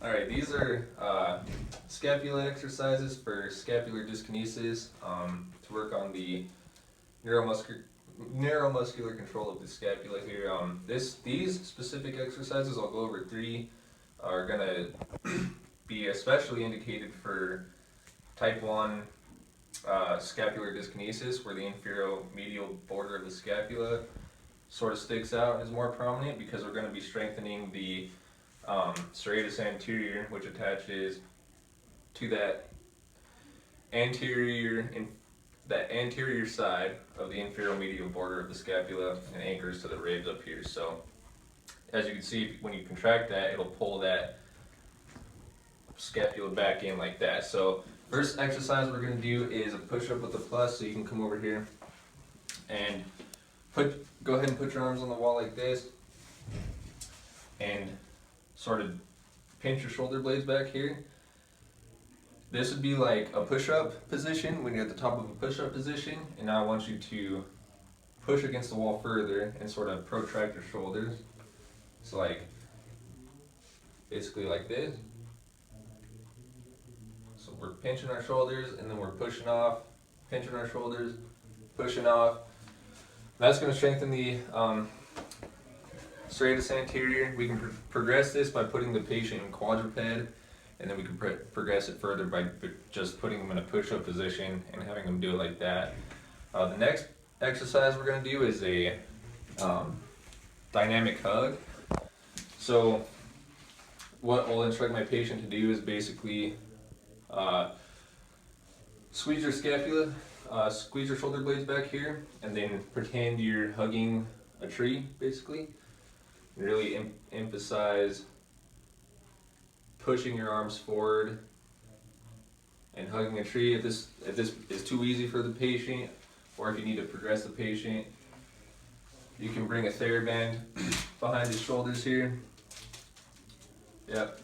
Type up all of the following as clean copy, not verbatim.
Alright, these are scapula exercises for scapular dyskinesis to work on the neuromuscular control of the scapula here. These specific exercises, I'll go over three, are going to be especially indicated for type 1 scapular dyskinesis, where the inferior-medial border of the scapula sort of sticks out and is more prominent, because we're going to be strengthening the Serratus anterior, which attaches to that anterior side of the inferior-medial border of the scapula and anchors to the ribs up here. So as you can see, when you contract that, it'll pull that scapula back in like that. So first exercise we're going to do is a push-up with the plus. So you can come over here and go ahead and put your arms on the wall like this and sort of pinch your shoulder blades back here. This would be like a push-up position when you're at the top of a push-up position, and now I want you to push against the wall further and sort of protract your shoulders. So like basically like this. So we're pinching our shoulders and then we're pushing off, pinching our shoulders, pushing off. That's going to strengthen the Serratus anterior. We can progress this by putting the patient in quadruped, and then we can progress it further by just putting them in a push-up position and having them do it like that. The next exercise we're going to do is a dynamic hug. So what I'll instruct my patient to do is basically squeeze your scapula, squeeze your shoulder blades back here, and then pretend you're hugging a tree, basically. And really emphasize pushing your arms forward and hugging a tree. If this is too easy for the patient, or if you need to progress the patient, you can bring a TheraBand behind his shoulders here. Yep.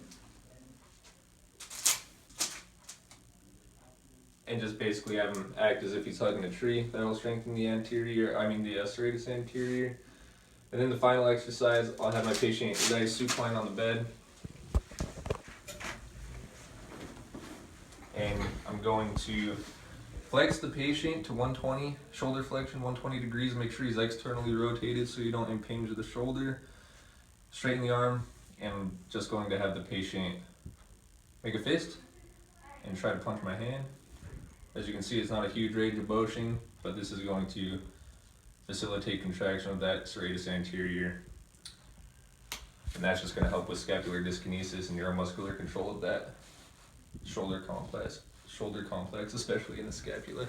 And just basically have him act as if he's hugging a tree. That'll strengthen the Serratus anterior. And then the final exercise, I'll have my patient lay supine on the bed. And I'm going to flex the patient to 120, shoulder flexion 120 degrees. Make sure he's externally rotated so you don't impinge the shoulder. Straighten the arm, and I'm just going to have the patient make a fist and try to punch my hand. As you can see, it's not a huge range of motion, but this is going to facilitate contraction of that Serratus anterior. And that's just going to help with scapular dyskinesis and neuromuscular control of that shoulder complex, especially in the scapula.